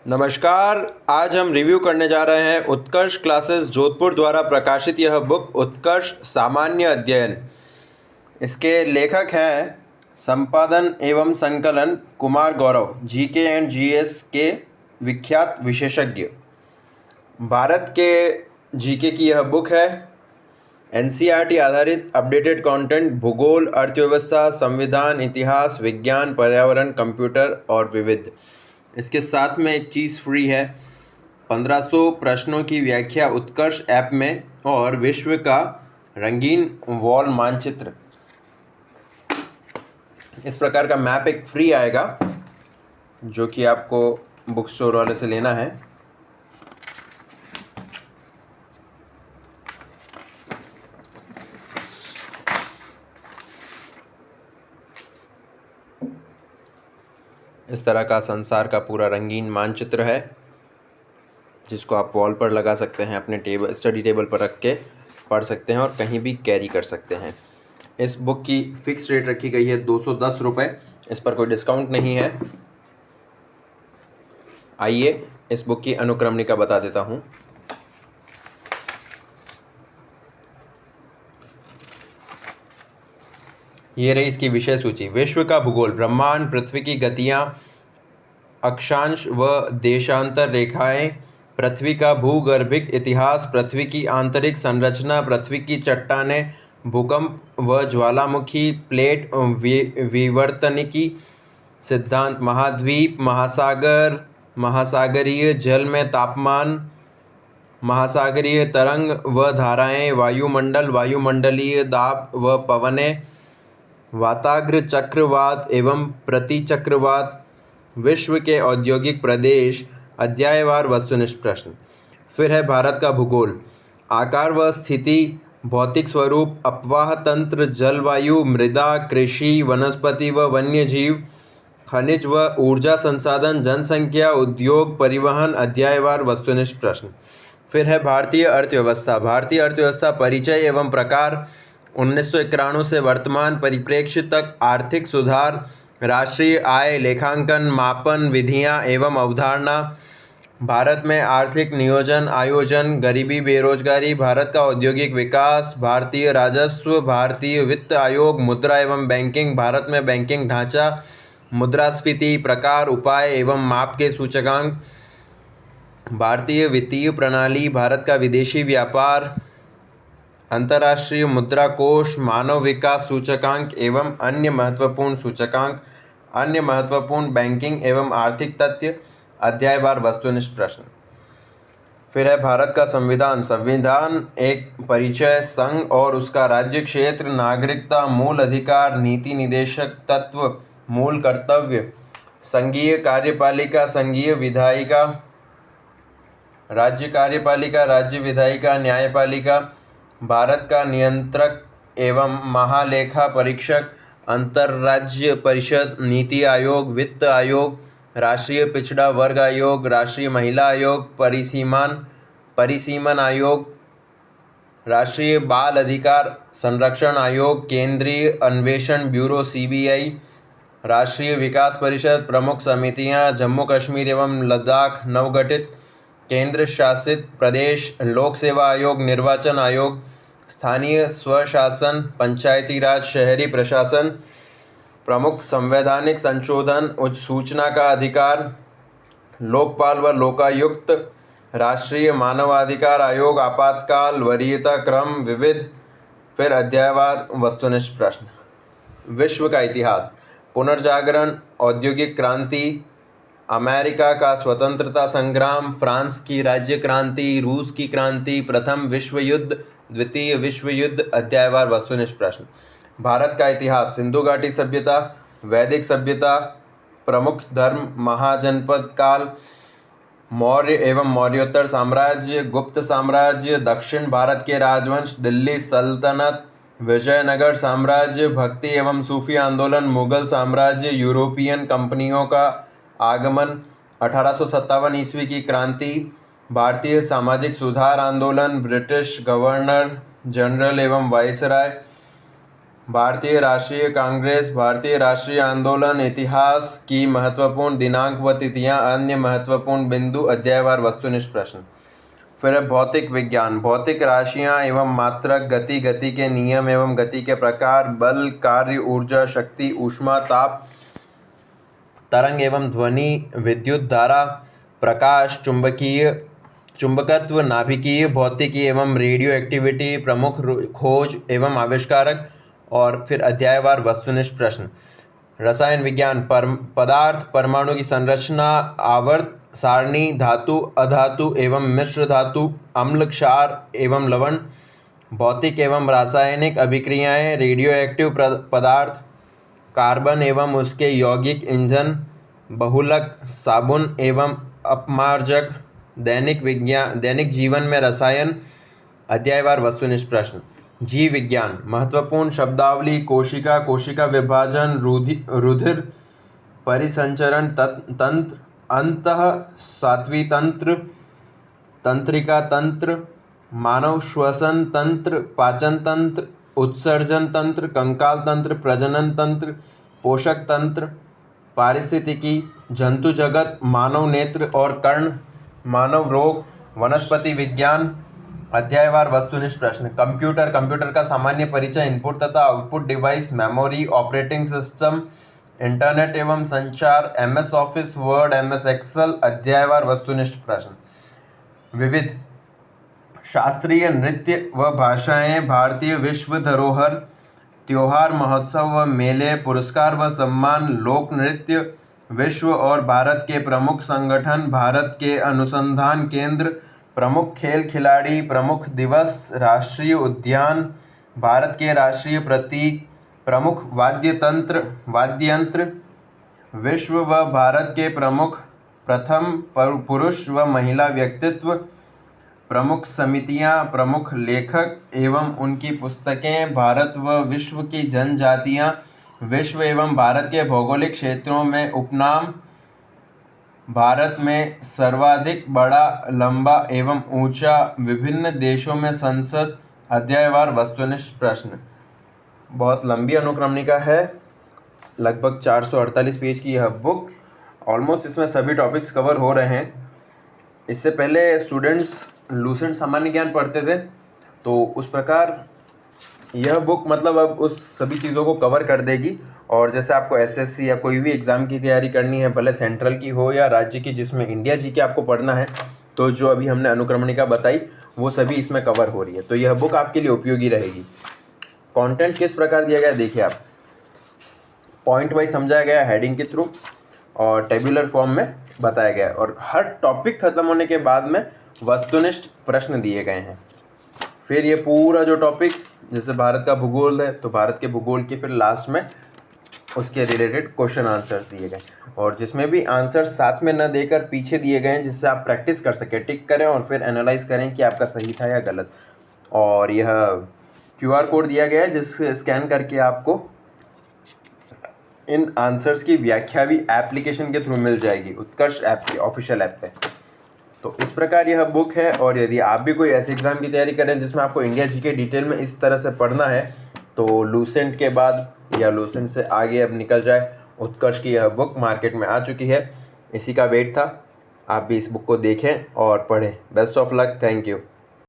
नमस्कार। आज हम रिव्यू करने जा रहे हैं उत्कर्ष क्लासेस जोधपुर द्वारा प्रकाशित यह बुक उत्कर्ष सामान्य अध्ययन। इसके लेखक हैं संपादन एवं संकलन Kumar Gaurav, GK and GS के विख्यात विशेषज्ञ। भारत के जीके की यह बुक है। एनसीईआरटी आधारित अपडेटेड कंटेंट, भूगोल, अर्थव्यवस्था, संविधान, इतिहास, विज्ञान, पर्यावरण, कंप्यूटर और विविध। इसके साथ में एक चीज़ फ्री है, 1500 प्रश्नों की व्याख्या उत्कर्ष ऐप में और विश्व का रंगीन वॉल मानचित्र। इस प्रकार का मैप एक फ्री आएगा जो कि आपको बुक स्टोर वाले से लेना है। इस तरह का संसार का पूरा रंगीन मानचित्र है जिसको आप वॉल पर लगा सकते हैं, अपने स्टडी टेबल पर रख के पढ़ सकते हैं और कहीं भी कैरी कर सकते हैं। इस बुक की फ़िक्स रेट रखी गई है 210 रुपये। इस पर कोई डिस्काउंट नहीं है। आइए इस बुक की अनुक्रमणिका बता देता हूँ। ये रही इसकी विषय सूची। विश्व का भूगोल, ब्रह्मांड, पृथ्वी की गतियाँ, अक्षांश व देशांतर रेखाएं, पृथ्वी का भूगर्भिक इतिहास, पृथ्वी की आंतरिक संरचना, पृथ्वी की चट्टानें, भूकंप व ज्वालामुखी, प्लेट विवर्तनिकी सिद्धांत, महाद्वीप, महासागर, महासागरीय जल में तापमान, महासागरीय तरंग व धाराएं, वायुमंडल, वायुमंडलीय दाब व पवनें, वाताग्र चक्रवात एवं प्रतिचक्रवात, विश्व के औद्योगिक प्रदेश, अध्यायवार वस्तुनिष्ठ प्रश्न। फिर है भारत का भूगोल, आकार व स्थिति, भौतिक स्वरूप, अपवाह तंत्र, जलवायु, मृदा, कृषि, वनस्पति व वन्य जीव, खनिज व ऊर्जा संसाधन, जनसंख्या, उद्योग, परिवहन, अध्यायवार वस्तुनिष्ठ प्रश्न। फिर है भारतीय अर्थव्यवस्था, भारतीय अर्थव्यवस्था परिचय एवं प्रकार, 1991 से वर्तमान परिप्रेक्ष्य तक आर्थिक सुधार, राष्ट्रीय आय लेखांकन, मापन विधियां एवं अवधारणा, भारत में आर्थिक नियोजन आयोजन, गरीबी बेरोजगारी, भारत का औद्योगिक विकास, भारतीय राजस्व, भारतीय वित्त आयोग, मुद्रा एवं बैंकिंग, भारत में बैंकिंग ढांचा, मुद्रास्फीति, प्रकार, उपाय एवं माप के सूचकांक, भारतीय वित्तीय प्रणाली, भारत का विदेशी व्यापार, अंतर्राष्ट्रीय मुद्रा कोष, मानव विकास सूचकांक एवं अन्य महत्वपूर्ण सूचकांक, अन्य महत्वपूर्ण बैंकिंग एवं आर्थिक तथ्य, अध्यायवार वस्तुनिष्ठ प्रश्न। फिर है भारत का संविधान, संविधान एक परिचय, संघ और उसका राज्य क्षेत्र, नागरिकता, मूल अधिकार, नीति निदेशक तत्व, मूल कर्तव्य, संघीय कार्यपालिका, संघीय विधायिका, राज्य कार्यपालिका, राज्य विधायिका, न्यायपालिका, भारत का नियंत्रक एवं महालेखा परीक्षक, अंतर्राज्य परिषद, नीति आयोग, वित्त आयोग, राष्ट्रीय पिछड़ा वर्ग आयोग, राष्ट्रीय महिला आयोग, परिसीमन आयोग, राष्ट्रीय बाल अधिकार संरक्षण आयोग, केंद्रीय अन्वेषण ब्यूरो सीबीआई, राष्ट्रीय विकास परिषद, प्रमुख समितियां, जम्मू कश्मीर एवं लद्दाख नवगठित, केंद्र शासित प्रदेश, लोक सेवा आयोग, निर्वाचन आयोग, स्थानीय स्वशासन, पंचायती राज, शहरी प्रशासन, प्रमुख संवैधानिक संशोधन, उच्च सूचना का अधिकार, लोकपाल व लोकायुक्त, राष्ट्रीय मानवाधिकार आयोग, आपातकाल, वरीयता क्रम, विविध। फिर अध्यायवार वस्तुनिष्ठ प्रश्न। विश्व का इतिहास, पुनर्जागरण, औद्योगिक क्रांति, अमेरिका का स्वतंत्रता संग्राम, फ्रांस की राज्य क्रांति, रूस की क्रांति, प्रथम विश्व युद्ध, द्वितीय विश्व युद्ध, अध्यायवार वस्तुनिष्ठ प्रश्न। भारत का इतिहास, सिंधु घाटी सभ्यता, वैदिक सभ्यता, प्रमुख धर्म, महाजनपद काल, मौर्य एवं मौर्योत्तर साम्राज्य, गुप्त साम्राज्य, दक्षिण भारत के राजवंश, दिल्ली सल्तनत, विजयनगर साम्राज्य, भक्ति एवं सूफी आंदोलन, मुगल साम्राज्य, यूरोपियन कंपनियों का आगमन, 1857 ईस्वी की क्रांति, भारतीय सामाजिक सुधार आंदोलन, ब्रिटिश गवर्नर जनरल एवं वायसराय, भारतीय राष्ट्रीय कांग्रेस, भारतीय राष्ट्रीय आंदोलन, इतिहास की महत्वपूर्ण दिनांक व तिथियां, अन्य महत्वपूर्ण बिंदु, अध्यायवार वस्तुनिष्ठ प्रश्न। फिर है भौतिक विज्ञान, भौतिक राशियां एवं मात्रक, गति, गति के नियम एवं गति के प्रकार, बल, कार्य, ऊर्जा, शक्ति, ऊष्मा, ताप, तरंग एवं ध्वनि, विद्युत धारा, प्रकाश, चुंबकत्व, नाभिकीय भौतिकी एवं रेडियो एक्टिविटी, प्रमुख खोज एवं आविष्कारक। और फिर अध्यायवार वस्तुनिष्ठ प्रश्न। रसायन विज्ञान, पदार्थ, परमाणु की संरचना, आवर्त सारणी, धातु, अधातु एवं मिश्र धातु, अम्ल, क्षार एवं लवण, भौतिक एवं रासायनिक अभिक्रियाएं, रेडियो एक्टिव पदार्थ, कार्बन एवं उसके यौगिक, ईंधन, बहुलक, साबुन एवं अपमार्जक, दैनिक जीवन में रसायन। अध्यायवार वस्तुनिष्ठ प्रश्न। जीव विज्ञान, महत्वपूर्ण शब्दावली, कोशिका, कोशिका विभाजन, रुधिर परिसंचरण तंत्र, अंतःस्रावी तंत्र, तंत्रिका तंत्र, मानव श्वसन तंत्र, पाचन तंत्र, उत्सर्जन तंत्र, कंकाल तंत्र, प्रजनन तंत्र, पोषक तंत्र, पारिस्थितिकी, जंतु जगत, मानव नेत्र और कर्ण, मानव रोग, वनस्पति विज्ञान। अध्यायवार वस्तुनिष्ठ प्रश्न। कंप्यूटर, कंप्यूटर का सामान्य परिचय, इनपुट तथा output device, memory, operating system, internet एवं संचार, MS office, word, MS excel. अध्यायवार वस्तुनिष्ठ प्रश्न। विविध, शास्त्रीय नृत्य व भाषाएं, भारतीय विश्व धरोहर, त्योहार, महोत्सव व मेले, पुरस्कार व सम्मान, लोक नृत्य, विश्व और भारत के प्रमुख संगठन, भारत के अनुसंधान केंद्र, प्रमुख खेल खिलाड़ी, प्रमुख दिवस, राष्ट्रीय उद्यान, भारत के राष्ट्रीय प्रतीक, प्रमुख वाद्ययंत्र, विश्व व भारत के प्रमुख प्रथम पुरुष व महिला व्यक्तित्व, प्रमुख समितियां, प्रमुख लेखक एवं उनकी पुस्तकें, भारत व विश्व की जनजातियां, विश्व एवं भारत के भौगोलिक क्षेत्रों में उपनाम, भारत में सर्वाधिक बड़ा, लंबा एवं ऊंचा, विभिन्न देशों में संसद। अध्यायवार वस्तुनिष्ठ प्रश्न। बहुत लंबी अनुक्रमणिका है, लगभग 448 पेज की यह बुक। ऑलमोस्ट इसमें सभी टॉपिक्स कवर हो रहे हैं। इससे पहले स्टूडेंट्स लूसेंट सामान्य ज्ञान पढ़ते थे, तो उस प्रकार यह बुक मतलब अब उस सभी चीज़ों को कवर कर देगी। और जैसे आपको SSC या कोई भी एग्ज़ाम की तैयारी करनी है, भले सेंट्रल की हो या राज्य की, जिसमें इंडिया जी के आपको पढ़ना है, तो जो अभी हमने अनुक्रमणिका बताई वो सभी इसमें कवर हो रही है। तो यह बुक आपके लिए उपयोगी रहेगी। कंटेंट किस प्रकार दिया गया है देखिए आप, पॉइंट वाइज समझाया गया हेडिंग के थ्रू और टेबुलर फॉर्म में बताया गया है। और हर टॉपिक खत्म होने के बाद में वस्तुनिष्ठ प्रश्न दिए गए हैं। फिर ये पूरा जो टॉपिक, जैसे भारत का भूगोल है तो भारत के भूगोल के फिर लास्ट में उसके रिलेटेड क्वेश्चन आंसर्स दिए गए, और जिसमें भी आंसर साथ में न देकर पीछे दिए गए हैं, जिससे आप प्रैक्टिस कर सकें, टिक करें और फिर एनालाइज करें कि आपका सही था या गलत। और यह QR कोड दिया गया है, जिससे स्कैन करके आपको इन आंसर्स की व्याख्या भी एप्लीकेशन के थ्रू मिल जाएगी, उत्कर्ष ऐप की ऑफिशियल ऐप पे। तो इस प्रकार यह बुक है। और यदि आप भी कोई ऐसे एग्ज़ाम की तैयारी करें जिसमें आपको इंडिया जी के डिटेल में इस तरह से पढ़ना है, तो लूसेंट के बाद या लूसेंट से आगे अब निकल जाए, उत्कर्ष की यह बुक मार्केट में आ चुकी है। इसी का वेट था, आप भी इस बुक को देखें और पढ़ें। Best of luck, thank you.